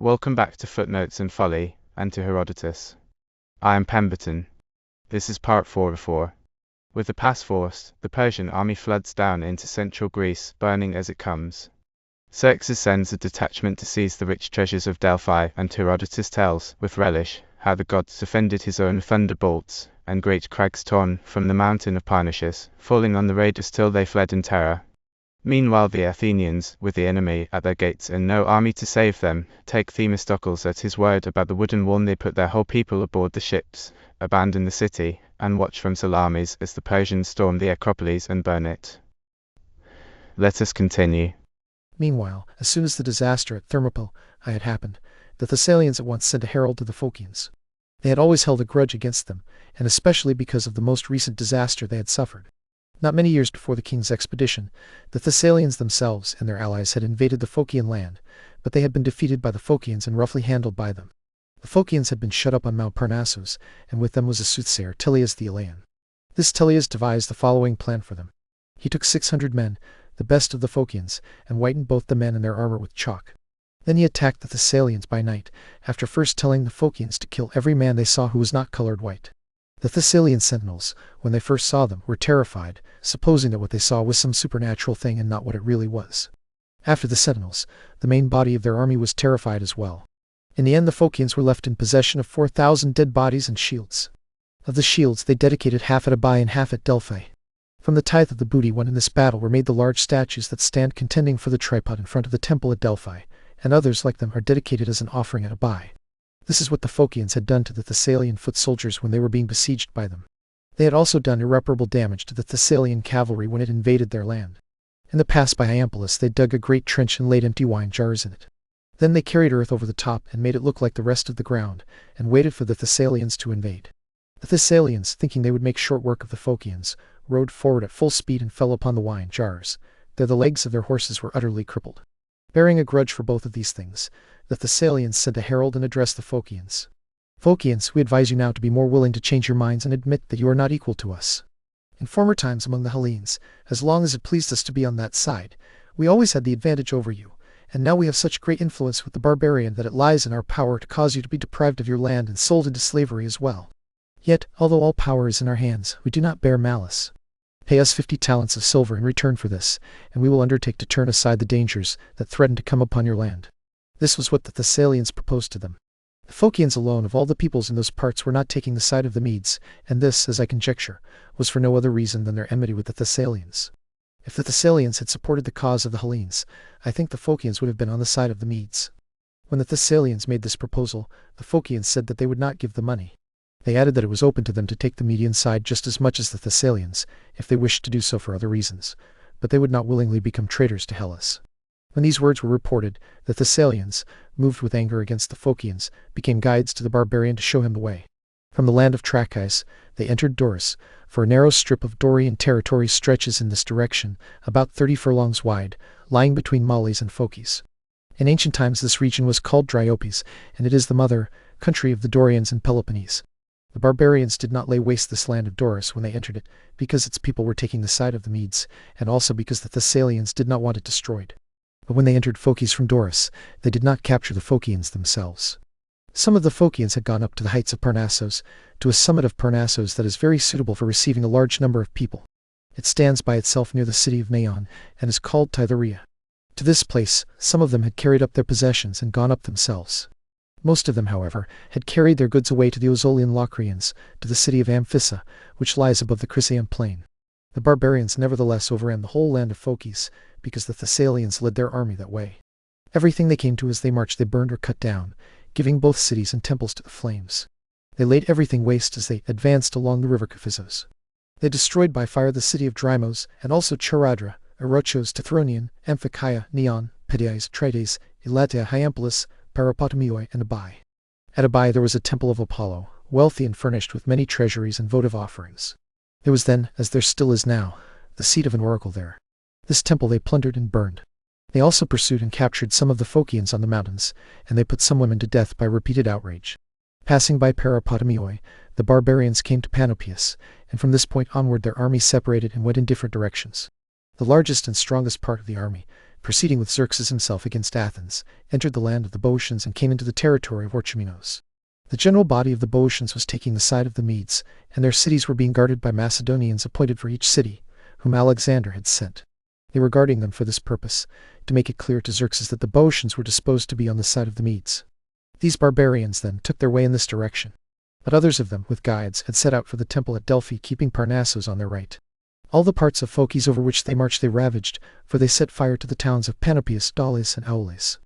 Welcome back to Footnotes and Folly, and to Herodotus. I am Pemberton. This is part 4 of 4. With the pass forced, the Persian army floods down into central Greece, burning as it comes. Xerxes sends a detachment to seize the rich treasures of Delphi, and Herodotus tells, with relish, how the gods defended his own thunderbolts, and great crags torn from the mountain of Parnassus, falling on the raiders till they fled in terror. Meanwhile the Athenians, with the enemy at their gates and no army to save them, take Themistocles at his word about the wooden wall. They put their whole people aboard the ships, abandon the city, and watch from Salamis as the Persians storm the Acropolis and burn it. Let us continue. Meanwhile, as soon as the disaster at Thermopylae had happened, the Thessalians at once sent a herald to the Phocians. They had always held a grudge against them, and especially because of the most recent disaster they had suffered. Not many years before the king's expedition, the Thessalians themselves and their allies had invaded the Phocian land, but they had been defeated by the Phocians and roughly handled by them. The Phocians had been shut up on Mount Parnassus, and with them was a soothsayer, Teleus the Elean. This Teleus devised the following plan for them. He took 600 men, the best of the Phocians, and whitened both the men and their armor with chalk. Then he attacked the Thessalians by night, after first telling the Phocians to kill every man they saw who was not colored white. The Thessalian sentinels, when they first saw them, were terrified, supposing that what they saw was some supernatural thing and not what it really was. After the sentinels, the main body of their army was terrified as well. In the end, the Phocians were left in possession of 4,000 dead bodies and shields. Of the shields, they dedicated half at Abai and half at Delphi. From the tithe of the booty won in this battle were made the large statues that stand contending for the tripod in front of the temple at Delphi, and others like them are dedicated as an offering at Abai. This is what the Phocians had done to the Thessalian foot soldiers when they were being besieged by them. They had also done irreparable damage to the Thessalian cavalry when it invaded their land. In the pass by Acropolis they dug a great trench and laid empty wine jars in it. Then they carried earth over the top and made it look like the rest of the ground, and waited for the Thessalians to invade. The Thessalians, thinking they would make short work of the Phocians, rode forward at full speed and fell upon the wine jars. There the legs of their horses were utterly crippled. Bearing a grudge for both of these things, the Thessalians sent a herald and addressed the Phocians. Phocians, we advise you now to be more willing to change your minds and admit that you are not equal to us. In former times among the Hellenes, as long as it pleased us to be on that side, we always had the advantage over you, and now we have such great influence with the barbarian that it lies in our power to cause you to be deprived of your land and sold into slavery as well. Yet, although all power is in our hands, we do not bear malice. Pay us 50 talents of silver in return for this, and we will undertake to turn aside the dangers that threaten to come upon your land. This was what the Thessalians proposed to them. The Phocians alone of all the peoples in those parts were not taking the side of the Medes, and this, as I conjecture, was for no other reason than their enmity with the Thessalians. If the Thessalians had supported the cause of the Hellenes, I think the Phocians would have been on the side of the Medes. When the Thessalians made this proposal, the Phocians said that they would not give the money. They added that it was open to them to take the Median side just as much as the Thessalians, if they wished to do so for other reasons, but they would not willingly become traitors to Hellas. When these words were reported, the Thessalians, moved with anger against the Phocians, became guides to the barbarian to show him the way. From the land of Trachis, they entered Doris, for a narrow strip of Dorian territory stretches in this direction, about 30 furlongs wide, lying between Maules and Phocis. In ancient times this region was called Dryopes, and it is the mother country of the Dorians and Peloponnese. The barbarians did not lay waste this land of Doris when they entered it, because its people were taking the side of the Medes, and also because the Thessalians did not want it destroyed. But when they entered Phocis from Doris, they did not capture the Phocians themselves. Some of the Phocians had gone up to the heights of Parnassus, to a summit of Parnassus that is very suitable for receiving a large number of people. It stands by itself near the city of Neon, and is called Titharia. To this place, some of them had carried up their possessions and gone up themselves. Most of them, however, had carried their goods away to the Ozolian Locrians, to the city of Amphissa, which lies above the Chrysaean plain. The barbarians nevertheless overran the whole land of Phocis, because the Thessalians led their army that way. Everything they came to as they marched they burned or cut down, giving both cities and temples to the flames. They laid everything waste as they advanced along the river Kephisos. They destroyed by fire the city of Drymos, and also Charadra, Erochos, Tithronian, Amphikia, Neon, Pidias, Trides, Elatea, Hyampolis, Parapotomioi, and Abai. At Abai there was a temple of Apollo, wealthy and furnished with many treasuries and votive offerings. There was then, as there still is now, the seat of an oracle there. This temple they plundered and burned. They also pursued and captured some of the Phocians on the mountains, and they put some women to death by repeated outrage. Passing by Parapotomioi, the barbarians came to Panopeus, and from this point onward their army separated and went in different directions. The largest and strongest part of the army, proceeding with Xerxes himself against Athens, entered the land of the Boeotians and came into the territory of Orchomenos. The general body of the Boeotians was taking the side of the Medes, and their cities were being guarded by Macedonians appointed for each city, whom Alexander had sent. They were guarding them for this purpose, to make it clear to Xerxes that the Boeotians were disposed to be on the side of the Medes. These barbarians, then, took their way in this direction. But others of them, with guides, had set out for the temple at Delphi, keeping Parnassus on their right. All the parts of Phocis over which they marched they ravaged, for they set fire to the towns of Panopeus, Daulis, and Aulis.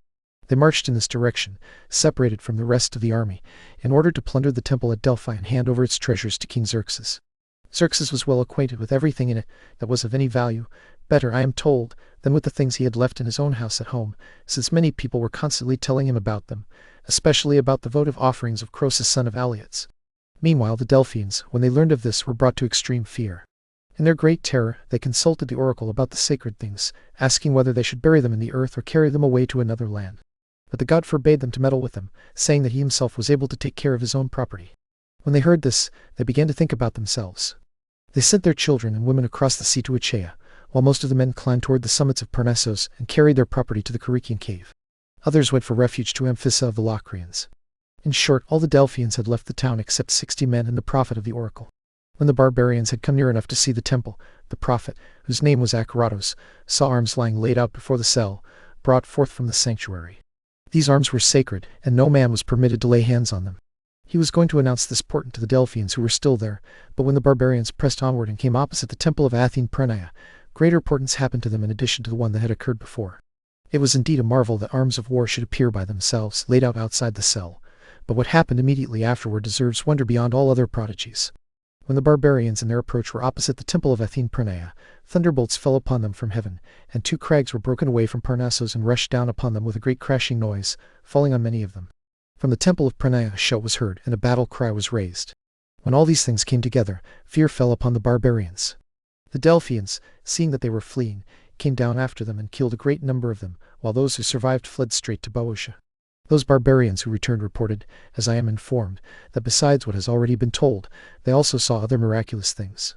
They marched in this direction, separated from the rest of the army, in order to plunder the temple at Delphi and hand over its treasures to King Xerxes. Xerxes was well acquainted with everything in it that was of any value, better, I am told, than with the things he had left in his own house at home, since many people were constantly telling him about them, especially about the votive offerings of Croesus son of Alyattes. Meanwhile the Delphians, when they learned of this, were brought to extreme fear. In their great terror, they consulted the oracle about the sacred things, asking whether they should bury them in the earth or carry them away to another land. But the god forbade them to meddle with them, saying that he himself was able to take care of his own property. When they heard this, they began to think about themselves. They sent their children and women across the sea to Achaia, while most of the men climbed toward the summits of Parnassus and carried their property to the Carycian cave. Others went for refuge to Amphissa of the Locrians. In short, all the Delphians had left the town except 60 men and the prophet of the oracle. When the barbarians had come near enough to see the temple, the prophet, whose name was Herodotus, saw arms lying laid out before the cell, brought forth from the sanctuary. These arms were sacred, and no man was permitted to lay hands on them. He was going to announce this portent to the Delphians who were still there, but when the barbarians pressed onward and came opposite the temple of Athene Pranaia, greater portents happened to them in addition to the one that had occurred before. It was indeed a marvel that arms of war should appear by themselves, laid out outside the cell, but what happened immediately afterward deserves wonder beyond all other prodigies. When the barbarians in their approach were opposite the temple of Athene Pranaia, thunderbolts fell upon them from heaven, and 2 crags were broken away from Parnassus and rushed down upon them with a great crashing noise, falling on many of them. From the temple of Pranaia a shout was heard, and a battle cry was raised. When all these things came together, fear fell upon the barbarians. The Delphians, seeing that they were fleeing, came down after them and killed a great number of them, while those who survived fled straight to Boeotia. Those barbarians who returned reported, as I am informed, that besides what has already been told, they also saw other miraculous things.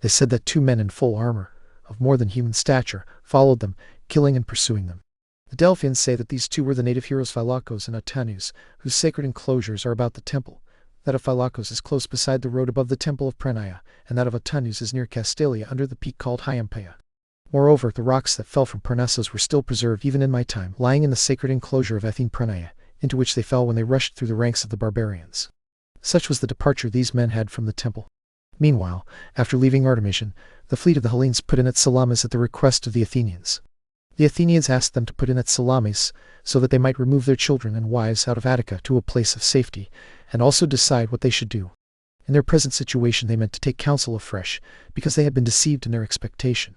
They said that 2 men in full armor, of more than human stature, followed them, killing and pursuing them. The Delphians say that these 2 were the native heroes Phylakos and Atanus, whose sacred enclosures are about the temple. That of Phylakos is close beside the road above the temple of Pranaia, and that of Atanus is near Castalia under the peak called Hyampeia. Moreover, the rocks that fell from Parnassus were still preserved even in my time, lying in the sacred enclosure of Athene Pranaia, into which they fell when they rushed through the ranks of the barbarians. Such was the departure these men had from the temple. Meanwhile, after leaving Artemision, the fleet of the Hellenes put in at Salamis at the request of the Athenians. The Athenians asked them to put in at Salamis, so that they might remove their children and wives out of Attica to a place of safety, and also decide what they should do. In their present situation they meant to take counsel afresh, because they had been deceived in their expectation.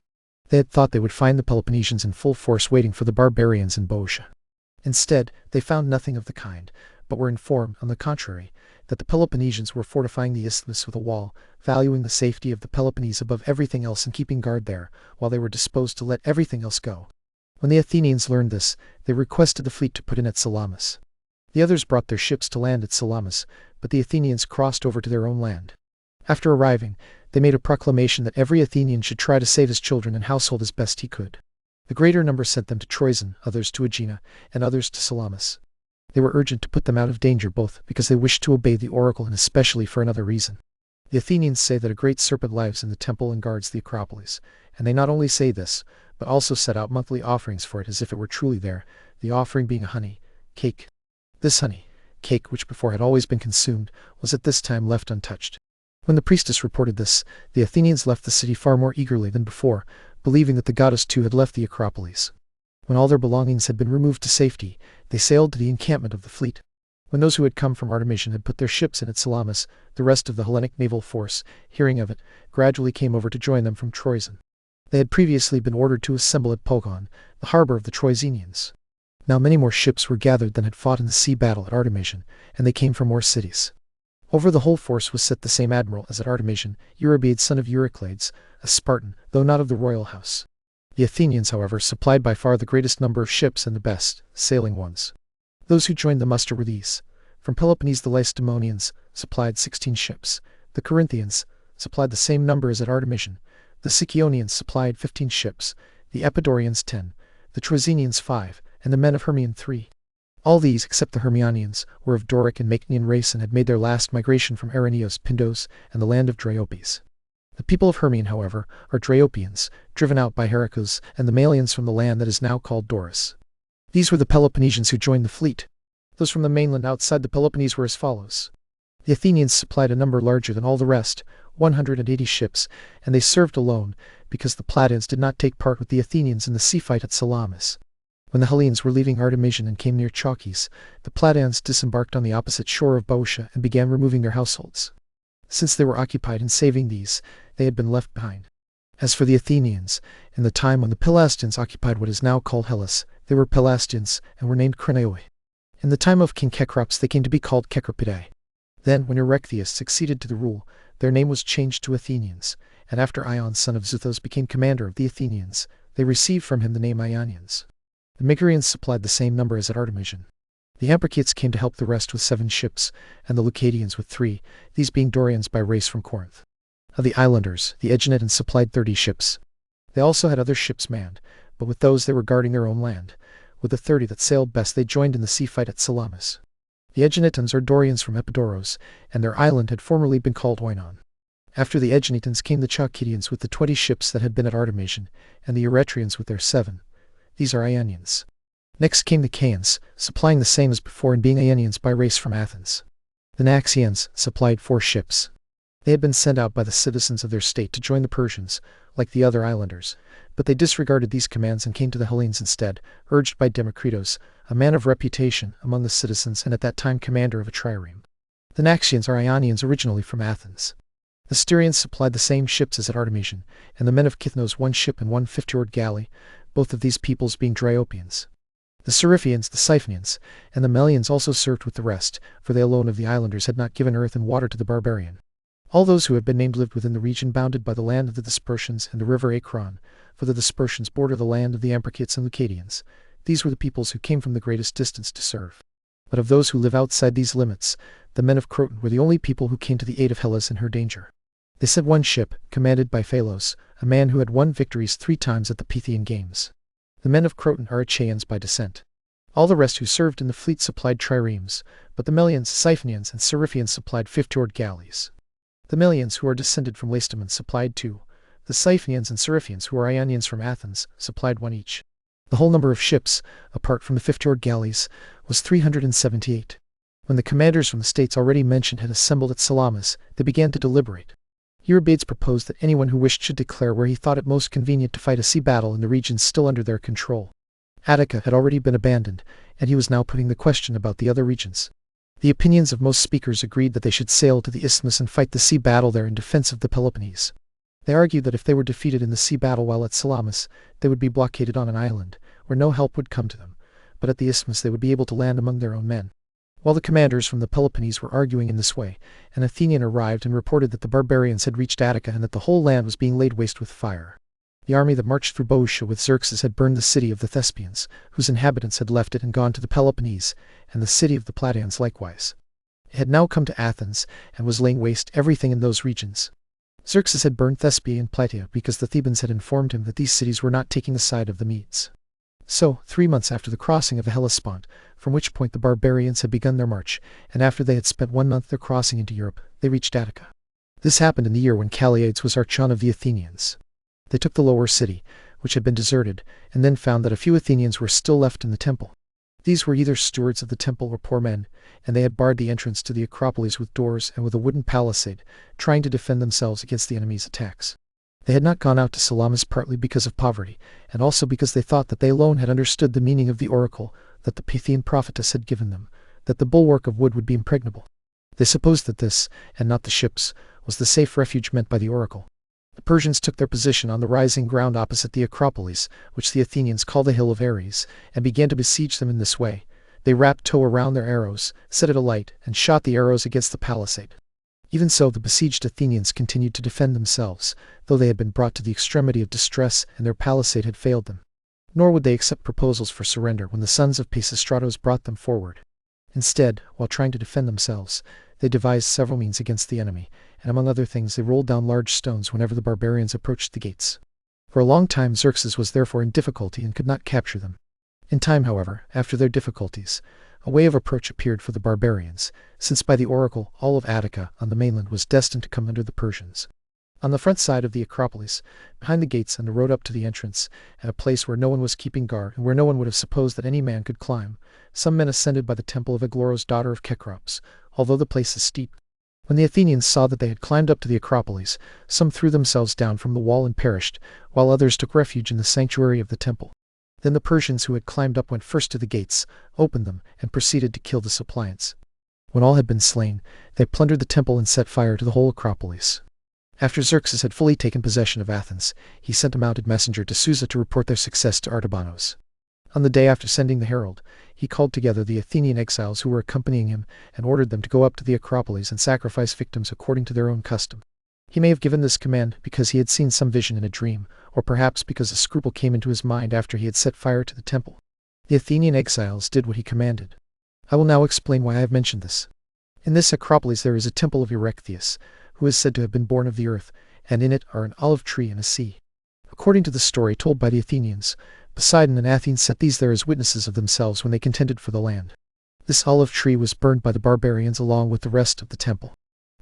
They had thought they would find the Peloponnesians in full force waiting for the barbarians in Boeotia. Instead, they found nothing of the kind, but were informed, on the contrary, that the Peloponnesians were fortifying the isthmus with a wall, valuing the safety of the Peloponnese above everything else and keeping guard there, while they were disposed to let everything else go. When the Athenians learned this, they requested the fleet to put in at Salamis. The others brought their ships to land at Salamis, but the Athenians crossed over to their own land. After arriving, they made a proclamation that every Athenian should try to save his children and household as best he could. The greater number sent them to Troezen, others to Aegina, and others to Salamis. They were urgent to put them out of danger both because they wished to obey the oracle and especially for another reason. The Athenians say that a great serpent lives in the temple and guards the Acropolis, and they not only say this, but also set out monthly offerings for it as if it were truly there, the offering being a honey cake. This honey cake, which before had always been consumed, was at this time left untouched. When the priestess reported this, the Athenians left the city far more eagerly than before, believing that the goddess too had left the Acropolis. When all their belongings had been removed to safety, they sailed to the encampment of the fleet. When those who had come from Artemision had put their ships in at Salamis, the rest of the Hellenic naval force, hearing of it, gradually came over to join them from Troezen. They had previously been ordered to assemble at Pogon, the harbor of the Troezenians. Now many more ships were gathered than had fought in the sea battle at Artemision, and they came from more cities. Over the whole force was set the same admiral as at Artemision, Eurybiades son of Euryclades, a Spartan, though not of the royal house. The Athenians, however, supplied by far the greatest number of ships and the best sailing ones. Those who joined the muster were these. From Peloponnese the Lacedaemonians supplied 16 ships. The Corinthians supplied the same number as at Artemision. The Sicyonians supplied 15 ships. The Epidaurians 10. the Troezenians 5, and the men of Hermion 3. All these, except the Hermionians, were of Doric and Macmillan race and had made their last migration from Aranios, Pindos, and the land of Dryopies. The people of Hermion, however, are Dryopians, driven out by Heracles and the Malians from the land that is now called Doris. These were the Peloponnesians who joined the fleet. Those from the mainland outside the Peloponnese were as follows. The Athenians supplied a number larger than all the rest, 180 ships, and they served alone, because the Plataeans did not take part with the Athenians in the sea fight at Salamis. When the Hellenes were leaving Artemision and came near Chalkis, the Plataeans disembarked on the opposite shore of Boeotia and began removing their households. Since they were occupied in saving these, they had been left behind. As for the Athenians, in the time when the Pelasgians occupied what is now called Hellas, they were Pelasgians and were named Cranaoi. In the time of King Cecrops they came to be called Cecropidae. Then, when Erechtheus succeeded to the rule, their name was changed to Athenians, and after Ion son of Xuthos became commander of the Athenians, they received from him the name Ionians. The Megarians supplied the same number as at Artemision. The Ambracites came to help the rest with 7 ships, and the Leucadians with 3, these being Dorians by race from Corinth. Of the islanders, the Aeginetans supplied 30 ships. They also had other ships manned, but with those they were guarding their own land. With the 30 that sailed best they joined in the sea fight at Salamis. The Aeginetans are Dorians from Epidaurus, and their island had formerly been called Oinon. After the Aeginetans came the Chalcidians with the 20 ships that had been at Artemision, and the Eretrians with their 7. These are Ionians. Next came the Caans, supplying the same as before and being Ionians by race from Athens. The Naxians supplied 4 ships. They had been sent out by the citizens of their state to join the Persians, like the other islanders, but they disregarded these commands and came to the Hellenes instead, urged by Democritus, a man of reputation among the citizens and at that time commander of a trireme. The Naxians are Ionians originally from Athens. The Styrians supplied the same ships as at Artemision, and the men of Kithnos 1 ship and 1 50-oared galley, both of these peoples being Dryopians. The Seriphians, the Siphonians, and the Melians also served with the rest, for they alone of the islanders had not given earth and water to the barbarian. All those who have been named lived within the region bounded by the land of the Dispersians and the river Acron, for the Dispersians border the land of the Ambracites and Leucadians. These were the peoples who came from the greatest distance to serve. But of those who live outside these limits, the men of Croton were the only people who came to the aid of Hellas in her danger. They sent 1 ship, commanded by Phalos, a man who had won victories 3 times at the Pythian Games. The men of Croton are Achaeans by descent. All the rest who served in the fleet supplied triremes, but the Melians, Siphonians, and Seriphians supplied 50-oared galleys. The Melians, who are descended from Lacedaemon, supplied 2. The Siphonians and Seriphians, who are Ionians from Athens, supplied 1 each. The whole number of ships, apart from the 50-oared galleys, was 378. When the commanders from the states already mentioned had assembled at Salamis, they began to deliberate. Eurybates proposed that anyone who wished should declare where he thought it most convenient to fight a sea battle in the regions still under their control. Attica had already been abandoned, and he was now putting the question about the other regions. The opinions of most speakers agreed that they should sail to the isthmus and fight the sea battle there in defense of the Peloponnese. They argued that if they were defeated in the sea battle while at Salamis, they would be blockaded on an island, where no help would come to them, but at the isthmus they would be able to land among their own men. While the commanders from the Peloponnese were arguing in this way, an Athenian arrived and reported that the barbarians had reached Attica and that the whole land was being laid waste with fire. The army that marched through Boeotia with Xerxes had burned the city of the Thespians, whose inhabitants had left it and gone to the Peloponnese, and the city of the Plataeans likewise. It had now come to Athens, and was laying waste everything in those regions. Xerxes had burned Thespia and Plataea because the Thebans had informed him that these cities were not taking the side of the Medes. So, 3 months after the crossing of the Hellespont, from which point the barbarians had begun their march, and after they had spent 1 month their crossing into Europe, they reached Attica. This happened in the year when Calliades was archon of the Athenians. They took the lower city, which had been deserted, and then found that a few Athenians were still left in the temple. These were either stewards of the temple or poor men, and they had barred the entrance to the Acropolis with doors and with a wooden palisade, trying to defend themselves against the enemy's attacks. They had not gone out to Salamis partly because of poverty, and also because they thought that they alone had understood the meaning of the oracle that the Pythian prophetess had given them, that the bulwark of wood would be impregnable. They supposed that this, and not the ships, was the safe refuge meant by the oracle. The Persians took their position on the rising ground opposite the Acropolis, which the Athenians called the Hill of Ares, and began to besiege them in this way. They wrapped tow around their arrows, set it alight, and shot the arrows against the palisade. Even so, the besieged Athenians continued to defend themselves, though they had been brought to the extremity of distress and their palisade had failed them. Nor would they accept proposals for surrender when the sons of Pisistratos brought them forward. Instead, while trying to defend themselves, they devised several means against the enemy, and among other things they rolled down large stones whenever the barbarians approached the gates. For a long time Xerxes was therefore in difficulty and could not capture them. In time, however, after their difficulties, a way of approach appeared for the barbarians, since by the oracle all of Attica on the mainland was destined to come under the Persians. On the front side of the Acropolis, behind the gates and the road up to the entrance, at a place where no one was keeping guard and where no one would have supposed that any man could climb, some men ascended by the temple of Aglaros, daughter of Cecrops, although the place is steep. When the Athenians saw that they had climbed up to the Acropolis, some threw themselves down from the wall and perished, while others took refuge in the sanctuary of the temple. Then the Persians who had climbed up went first to the gates, opened them, and proceeded to kill the suppliants. When all had been slain, they plundered the temple and set fire to the whole Acropolis. After Xerxes had fully taken possession of Athens, he sent a mounted messenger to Susa to report their success to Artabanos. On the day after sending the herald, he called together the Athenian exiles who were accompanying him and ordered them to go up to the Acropolis and sacrifice victims according to their own custom. He may have given this command because he had seen some vision in a dream, or perhaps because a scruple came into his mind after he had set fire to the temple. The Athenian exiles did what he commanded. I will now explain why I have mentioned this. In this Acropolis there is a temple of Erechtheus, who is said to have been born of the earth, and in it are an olive tree and a sea. According to the story told by the Athenians, Poseidon and Athens set these there as witnesses of themselves when they contended for the land. This olive tree was burned by the barbarians along with the rest of the temple.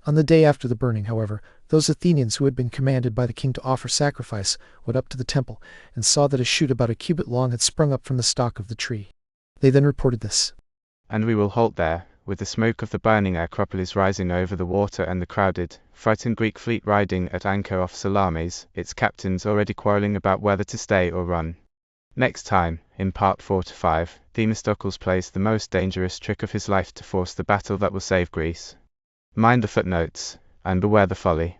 On the day after the burning, however, those Athenians who had been commanded by the king to offer sacrifice went up to the temple, and saw that a shoot about a cubit long had sprung up from the stalk of the tree. They then reported this. And we will halt there, with the smoke of the burning Acropolis rising over the water and the crowded, frightened Greek fleet riding at anchor off Salamis, its captains already quarrelling about whether to stay or run. Next time, in part 4 to 5, Themistocles plays the most dangerous trick of his life to force the battle that will save Greece. Mind the footnotes, and beware the folly.